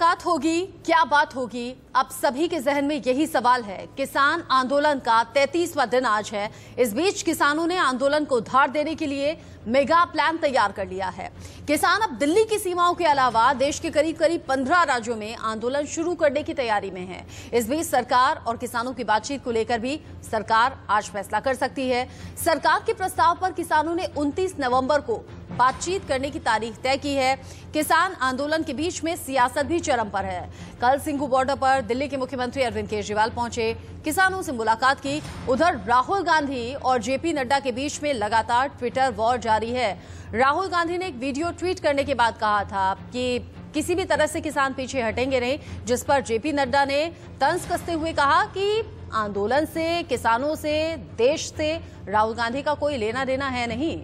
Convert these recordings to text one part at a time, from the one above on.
मुलाकात होगी, क्या बात होगी, अब सभी के जहन में यही सवाल है। किसान आंदोलन का 33वां दिन आज है। इस बीच किसानों ने आंदोलन को धार देने के लिए मेगा प्लान तैयार कर लिया है। किसान अब दिल्ली की सीमाओं के अलावा देश के करीब करीब 15 राज्यों में आंदोलन शुरू करने की तैयारी में है। इस बीच सरकार और किसानों की बातचीत को लेकर भी सरकार आज फैसला कर सकती है। सरकार के प्रस्ताव पर किसानों ने 29 नवंबर को बातचीत करने की तारीख तय की है। किसान आंदोलन के बीच में सियासत भी चरम पर है। कल सिंघू बॉर्डर पर दिल्ली के मुख्यमंत्री अरविंद केजरीवाल पहुंचे, किसानों से मुलाकात की। उधर राहुल गांधी और जेपी नड्डा के बीच में लगातार ट्विटर वॉर जारी है। राहुल गांधी ने एक वीडियो ट्वीट करने के बाद कहा था कि किसी भी तरह से किसान पीछे हटेंगे नहीं, जिस पर जेपी नड्डा ने तंज कसते हुए कहा कि आंदोलन से, किसानों से, देश से राहुल गांधी का कोई लेना देना है नहीं।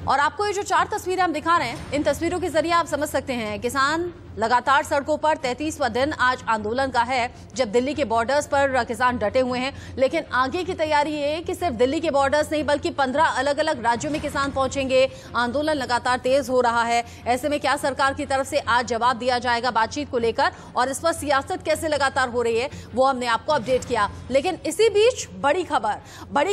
और आपको ये जो 4 तस्वीरें हम दिखा रहे हैं, इन तस्वीरों के जरिए आप समझ सकते हैं किसान लगातार सड़कों पर 33वां दिन आज आंदोलन का है, जब दिल्ली के बॉर्डर्स पर किसान डटे हुए हैं। लेकिन आगे की तैयारी है कि सिर्फ दिल्ली के बॉर्डर्स नहीं बल्कि 15 अलग अलग राज्यों में किसान पहुंचेंगे। आंदोलन लगातार तेज हो रहा है। ऐसे में क्या सरकार की तरफ से आज जवाब दिया जाएगा बातचीत को लेकर, और इस पर सियासत कैसे लगातार हो रही है वो हमने आपको अपडेट किया। लेकिन इसी बीच बड़ी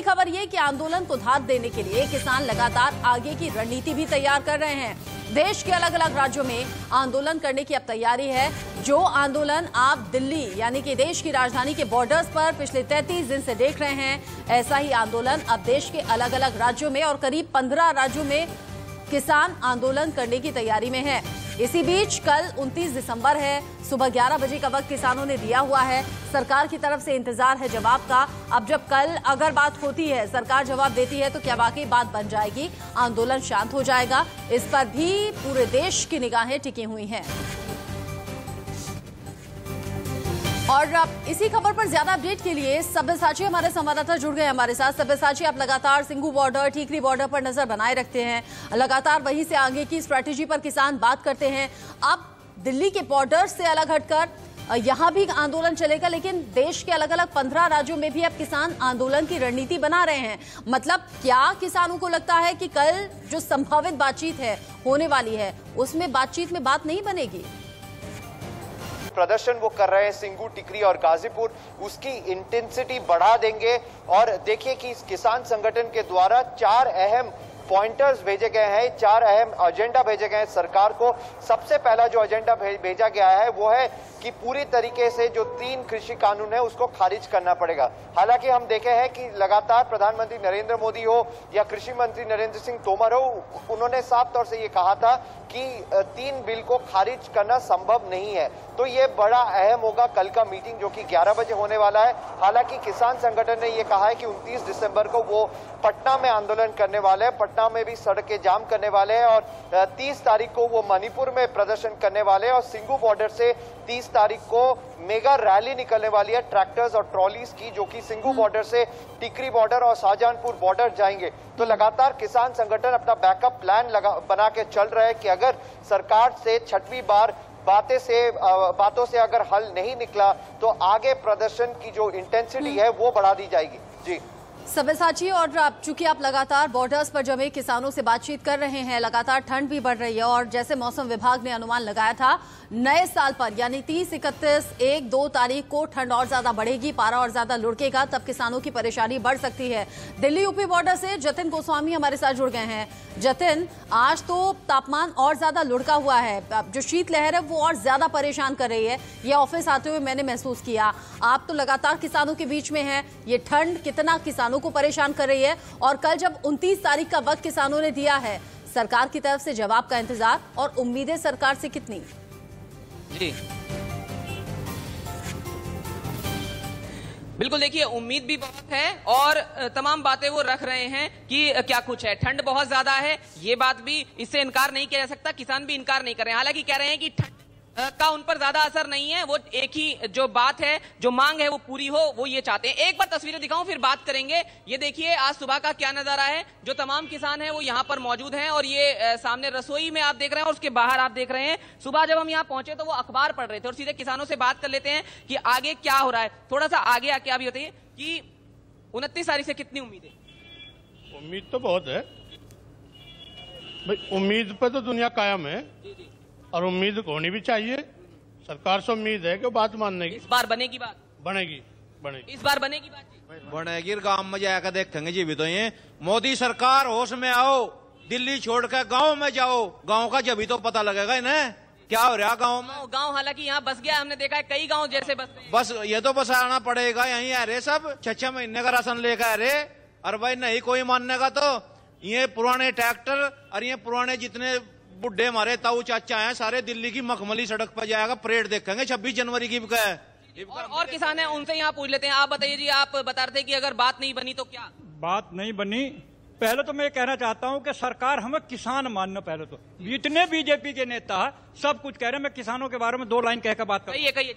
खबर ये कि आंदोलन को धार देने के लिए किसान लगातार आगे की रणनीति भी तैयार कर रहे हैं। देश के अलग अलग राज्यों में आंदोलन करने की अब तैयारी है। जो आंदोलन आप दिल्ली यानी कि देश की राजधानी के बॉर्डर्स पर पिछले 33 दिन से देख रहे हैं, ऐसा ही आंदोलन अब देश के अलग अलग राज्यों में और करीब 15 राज्यों में किसान आंदोलन करने की तैयारी में है। इसी बीच कल 29 दिसंबर है, सुबह 11 बजे का वक्त किसानों ने दिया हुआ है। सरकार की तरफ से इंतजार है जवाब का। अब जब कल अगर बात होती है, सरकार जवाब देती है, तो क्या वाकई बात बन जाएगी, आंदोलन शांत हो जाएगा? इस पर भी पूरे देश की निगाहें टिकी हुई हैं। और इसी खबर पर ज्यादा अपडेट के लिए सब्यसाची हमारे संवाददाता जुड़ गए हमारे साथ। सब्यसाची, आप लगातार सिंघू बॉर्डर, ठीकरी बॉर्डर पर नजर बनाए रखते हैं, लगातार वहीं से आगे की स्ट्रैटेजी पर किसान बात करते हैं। अब दिल्ली के बॉर्डर से अलग हटकर यहां भी आंदोलन चलेगा, लेकिन देश के अलग अलग 15 राज्यों में भी अब किसान आंदोलन की रणनीति बना रहे हैं। मतलब क्या किसानों को लगता है कि कल जो संभावित बातचीत है होने वाली है, उसमें बातचीत में बात नहीं बनेगी? प्रदर्शन वो कर रहे हैं सिंघू, टिकरी और गाजीपुर, उसकी इंटेंसिटी बढ़ा देंगे। और देखिए कि इस किसान संगठन के द्वारा 4 अहम पॉइंटर्स भेजे गए हैं, 4 अहम एजेंडा भेजे गए हैं सरकार को। सबसे पहला जो एजेंडा भेजा गया है वो है कि पूरी तरीके से जो 3 कृषि कानून है उसको खारिज करना पड़ेगा। हालांकि हम देखे हैं कि लगातार प्रधानमंत्री नरेंद्र मोदी हो या कृषि मंत्री नरेंद्र सिंह तोमर हो, उन्होंने साफ तौर से ये कहा था कि 3 बिल को खारिज करना संभव नहीं है। तो ये बड़ा अहम होगा कल का मीटिंग, जो कि 11 बजे होने वाला है। हालांकि किसान संगठन ने ये कहा है कि 29 दिसंबर को वो पटना में आंदोलन करने वाले हैं, पटना में भी सड़कें जाम करने वाले हैं, और 30 तारीख को वो मणिपुर में प्रदर्शन करने वाले हैं, और सिंघू बॉर्डर से 30 तारीख को मेगा रैली निकलने वाली है ट्रैक्टर्स और ट्रॉलीज की, जो कि सिंघू बॉर्डर से टिकरी बॉर्डर और शाहजहांपुर बॉर्डर जाएंगे। तो लगातार किसान संगठन अपना बैकअप प्लान बना के चल रहा है कि अगर सरकार से 6वीं बार बातों से अगर हल नहीं निकला तो आगे प्रदर्शन की जो इंटेंसिटी है वो बढ़ा दी जाएगी। जी सब्यसाची, और चूंकि आप लगातार बॉर्डर्स पर जमे किसानों से बातचीत कर रहे हैं, लगातार ठंड भी बढ़ रही है, और जैसे मौसम विभाग ने अनुमान लगाया था नए साल पर यानी 30, 31, 1, 2 तारीख को ठंड और ज्यादा बढ़ेगी, पारा और ज्यादा लुढ़केगा, तब किसानों की परेशानी बढ़ सकती है। दिल्ली यूपी बॉर्डर से जतिन गोस्वामी हमारे साथ जुड़ गए हैं। जतिन, आज तो तापमान और ज्यादा लुढ़का हुआ है, जो शीतलहर है वो और ज्यादा परेशान कर रही है, ये ऑफिस आते हुए मैंने महसूस किया। आप तो लगातार किसानों के बीच में हैं, ये ठंड कितना किसानों को परेशान कर रही है, और कल जब 29 तारीख का वक्त किसानों ने दिया है, सरकार की तरफ से जवाब का इंतजार और उम्मीदें सरकार से कितनी? जी बिल्कुल, देखिए उम्मीद भी बहुत है और तमाम बातें वो रख रहे हैं कि क्या कुछ है। ठंड बहुत ज्यादा है, ये बात भी, इससे इनकार नहीं किया जा सकता, किसान भी इनकार नहीं कर रहे हैं। हालांकि कह रहे हैं कि ठंड का उन पर ज्यादा असर नहीं है, वो एक ही जो बात है, जो मांग है वो पूरी हो, वो ये चाहते हैं। एक बार तस्वीरें दिखाऊं फिर बात करेंगे। ये देखिए आज सुबह का क्या नजारा है, जो तमाम किसान हैं वो यहाँ पर मौजूद हैं, और ये सामने रसोई में आप देख रहे हैं और उसके बाहर आप देख रहे हैं। सुबह जब हम यहाँ पहुंचे तो वो अखबार पढ़ रहे थे, और सीधे किसानों से बात कर लेते हैं कि आगे क्या हो रहा है। थोड़ा सा आगे आके आप बताइए कि 29 तारीख से कितनी उम्मीद है? उम्मीद तो बहुत है भाई, उम्मीद पर तो दुनिया कायम है, और उम्मीद होनी भी चाहिए। सरकार से उम्मीद है कि बात मानने की। इस बार बनेगी बात? बनेगी। इस बार बनेगी बात? बनेगी। गांव में जाकर देखेंगे जी भी तो ये मोदी सरकार होश में आओ, दिल्ली छोड़कर गांव में जाओ, गांव का जब ही तो पता लगेगा इन्हें क्या हो रहा गांव में। गांव हालांकि यहाँ बस गया, हमने देखा है कई गांव जैसे बस ये तो बस आना पड़ेगा। यहीं आ रहे सब 6-6 महीने का राशन लेकर आ रहे। और भाई नहीं कोई मानने का तो ये पुराने ट्रैक्टर और ये पुराने जितने बुढ़े हमारे ताऊ चाचा हैं सारे दिल्ली की मखमली सड़क पर जाएगा, परेड देखेंगे 26 जनवरी की। और किसान है उनसे यहाँ पूछ लेते हैं। आप बताइए जी, आप बता रहे थे कि अगर बात नहीं बनी तो क्या? बात नहीं बनी, पहले तो मैं कहना चाहता हूं कि सरकार हमें किसान मानना। पहले तो जितने बीजेपी के नेता सब कुछ कह रहे हैं, मैं किसानों के बारे में 2 लाइन कहकर बात करिए।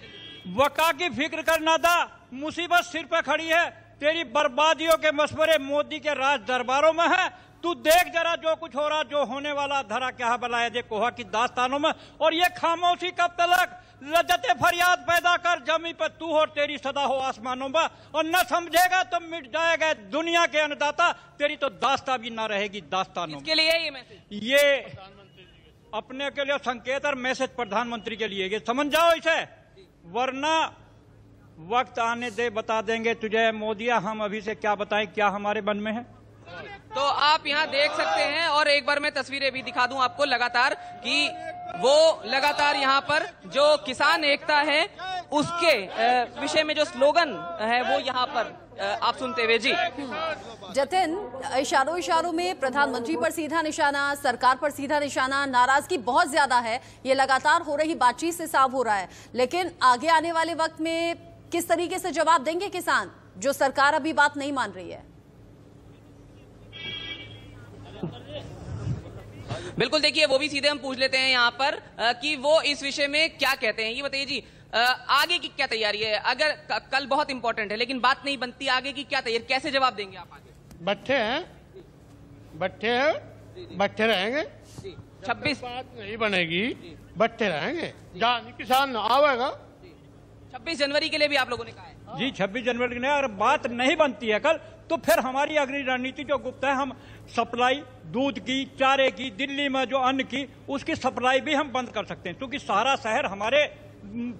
वका की फिक्र करना था, मुसीबत सिर पे खड़ी है, तेरी बर्बादियों के मशवरे मोदी के राज दरबारों में है। तू देख जरा जो कुछ हो रहा, जो होने वाला, धरा क्या बलाया दे कोहा की दास्तानों में। और ये खामोशी कब तक? लज्जते फरियाद पैदा कर जमी पर तू और तेरी सदा हो आसमानों में। और न समझेगा तो मिट जाएगा दुनिया के अन्नदाता, तेरी तो दास्ता भी ना रहेगी दास्तानों में। इसके लिए ये मैसेज, ये अपने के लिए संकेत और मैसेज प्रधानमंत्री के लिए, ये समझ जाओ इसे, वरना वक्त आने दे बता देंगे तुझे मोदिया। हम अभी से क्या बताएं क्या हमारे मन में है। तो आप यहाँ देख सकते हैं और एक बार मैं तस्वीरें भी दिखा दूं आपको लगातार कि वो लगातार यहाँ पर जो किसान एकता है उसके विषय में जो स्लोगन है वो यहाँ पर आप सुनते हुए जी। जतिन, इशारों में प्रधानमंत्री पर सीधा निशाना, सरकार पर सीधा निशाना, नाराजगी बहुत ज्यादा है, ये लगातार हो रही बातचीत से साफ हो रहा है। लेकिन आगे आने वाले वक्त में किस तरीके से जवाब देंगे किसान, जो सरकार अभी बात नहीं मान रही है? बिल्कुल, देखिए वो भी सीधे हम पूछ लेते हैं यहाँ पर कि वो इस विषय में क्या कहते हैं। ये बताइए जी, आगे की क्या तैयारी है? अगर कल बहुत इंपॉर्टेंट है लेकिन बात नहीं बनती, आगे की क्या तैयारी, कैसे जवाब देंगे आप आगे? बैठे रहेंगे। 26 बात नहीं बनेगी, बैठे रहेंगे, जान किसान आवेगा। 26 जनवरी के लिए भी आप लोगों ने कहा है जी। 26 जनवरी के लिए अगर बात नहीं बनती है कल, तो फिर हमारी अग्नि रणनीति जो गुप्त है, हम सप्लाई दूध की, चारे की, दिल्ली में जो अन्न की, उसकी सप्लाई भी हम बंद कर सकते हैं। क्योंकि सारा शहर हमारे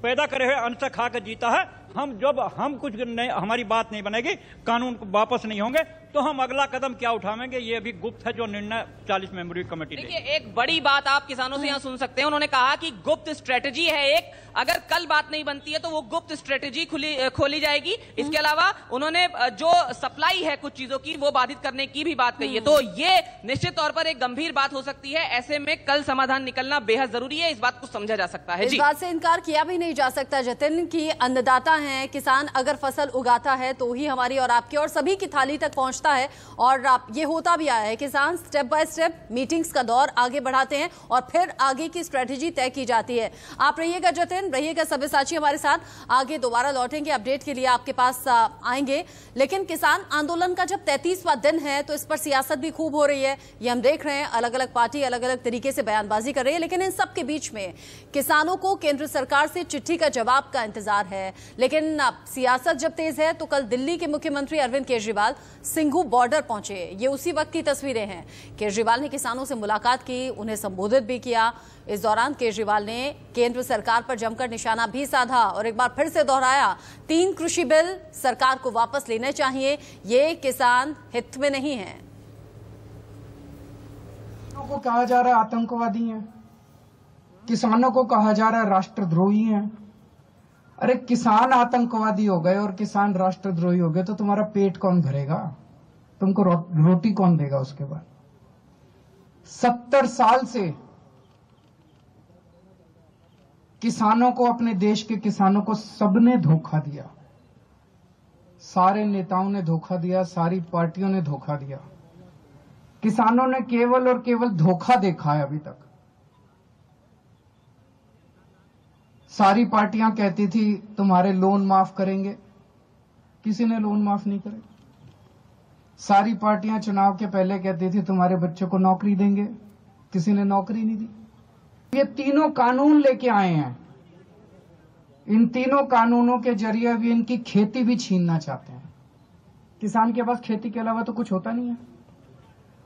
पैदा करे हुए अन्न से खा कर जीता है। हम कुछ नहीं, हमारी बात नहीं बनेगी, कानून को वापस नहीं होंगे, तो हम अगला कदम क्या उठावेंगे ये अभी गुप्त है, जो निर्णय 40 मेंबरी कमेटी देखिए एक बड़ी बात आप किसानों से यहाँ सुन सकते हैं। उन्होंने कहा कि गुप्त स्ट्रेटेजी है एक, अगर कल बात नहीं बनती है तो वो गुप्त स्ट्रेटेजी खोली जाएगी। इसके अलावा उन्होंने जो सप्लाई है कुछ चीजों की वो बाधित करने की भी बात कही है। तो ये निश्चित तौर पर एक गंभीर बात हो सकती है। ऐसे में कल समाधान निकलना बेहद जरूरी है, इस बात को समझा जा सकता है। इस बात से इनकार किया भी नहीं जा सकता जतिन की अन्नदाता हैं किसान, अगर फसल उगाता है तो ही हमारी और आपकी और सभी की थाली तक पहुंचता है। और ये होता भी आया है, किसान स्टेप बाय स्टेप मीटिंग्स का दौर आगे बढ़ाते हैं और फिर आगे की स्ट्रेटेजी तय की जाती है। आप रहिएगा जतिन, रहिएगा सब्यसाची हमारे साथ, आगे दोबारा लौटेंगे, अपडेट के लिए आपके पास आएंगे। लेकिन किसान आंदोलन का जब 33वां दिन है तो इस पर सियासत भी खूब हो रही है, ये हम देख रहे हैं। अलग अलग पार्टी अलग अलग तरीके से बयानबाजी कर रही है, लेकिन इन सब के बीच में किसानों को केंद्र सरकार से चिट्ठी का जवाब का इंतजार है। लेकिन सियासत जब तेज है तो कल दिल्ली के मुख्यमंत्री अरविंद केजरीवाल सिंघू बॉर्डर पहुंचे, ये उसी वक्त की तस्वीरें हैं। केजरीवाल ने किसानों से मुलाकात की, उन्हें संबोधित भी किया। इस दौरान केजरीवाल ने केंद्र सरकार पर जमकर निशाना भी साधा और एक बार फिर से दोहराया, 3 कृषि बिल सरकार को वापस लेने चाहिए, ये किसान हित में नहीं है। को कहा जा रहा है आतंकवादी हैं, किसानों को कहा जा रहा है राष्ट्रद्रोही हैं। अरे किसान आतंकवादी हो गए और किसान राष्ट्रद्रोही हो गए तो तुम्हारा पेट कौन भरेगा? तुमको रोटी कौन देगा उसके बाद? 70 साल से किसानों को, अपने देश के किसानों को सबने धोखा दिया, सारे नेताओं ने धोखा दिया, सारी पार्टियों ने धोखा दिया। किसानों ने केवल और केवल धोखा देखा है अभी तक। सारी पार्टियां कहती थी तुम्हारे लोन माफ करेंगे, किसी ने लोन माफ नहीं करे। सारी पार्टियां चुनाव के पहले कहती थी तुम्हारे बच्चों को नौकरी देंगे, किसी ने नौकरी नहीं दी। ये तीनों कानून लेके आए हैं, इन तीनों कानूनों के जरिए भी इनकी खेती भी छीनना चाहते हैं। किसान के पास खेती के अलावा तो कुछ होता नहीं है,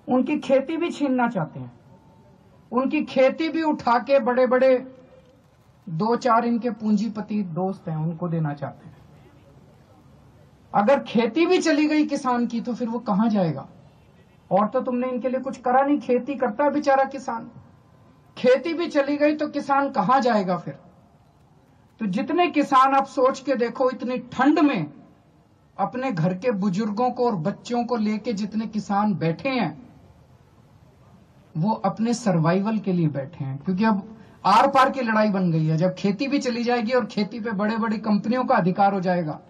उनकी खेती भी छीनना चाहते हैं। उनकी खेती भी उठा के बड़े बड़े 2-4 इनके पूंजीपति दोस्त हैं, उनको देना चाहते हैं। अगर खेती भी चली गई किसान की तो फिर वो कहां जाएगा? और तो तुमने इनके लिए कुछ करा नहीं। खेती करता है बेचारा किसान, खेती भी चली गई तो किसान कहां जाएगा फिर? तो जितने किसान आप सोच के देखो, इतनी ठंड में अपने घर के बुजुर्गों को और बच्चों को लेके जितने किसान बैठे हैं, वो अपने सर्वाइवल के लिए बैठे हैं। क्योंकि अब आर पार की लड़ाई बन गई है। जब खेती भी चली जाएगी और खेती पे बड़े बड़ी कंपनियों का अधिकार हो जाएगा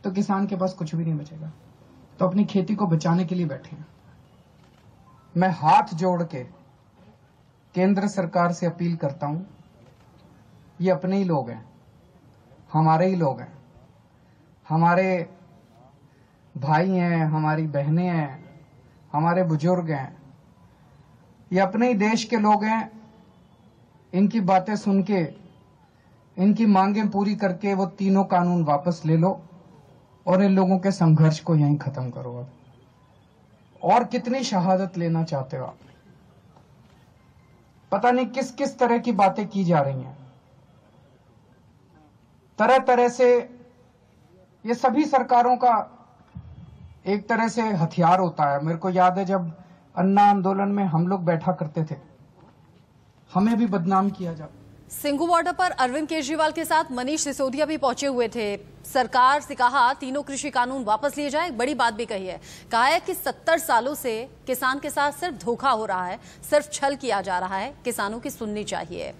तो किसान के पास कुछ भी नहीं बचेगा। तो अपनी खेती को बचाने के लिए बैठे हैं। मैं हाथ जोड़ के केंद्र सरकार से अपील करता हूं, ये अपने ही लोग हैं, हमारे ही लोग हैं, हमारे भाई हैं, हमारी बहनें हैं, हमारे बुजुर्ग हैं, ये अपने ही देश के लोग हैं। इनकी बातें सुन के, इनकी मांगें पूरी करके वो तीनों कानून वापस ले लो और इन लोगों के संघर्ष को यहीं खत्म करो। अब और कितनी शहादत लेना चाहते हो आप? पता नहीं किस किस तरह की बातें की जा रही हैं। तरह तरह से ये सभी सरकारों का एक तरह से हथियार होता है। मेरे को याद है जब अन्ना आंदोलन में हम लोग बैठा करते थे, हमें भी बदनाम किया जाता। सिंघू बॉर्डर पर अरविंद केजरीवाल के साथ मनीष सिसोदिया भी पहुंचे हुए थे। सरकार से कहा तीनों कृषि कानून वापस लिए जाए। बड़ी बात भी कही है, कहा है कि 70 सालों से किसान के साथ सिर्फ धोखा हो रहा है, सिर्फ छल किया जा रहा है, किसानों की सुननी चाहिए।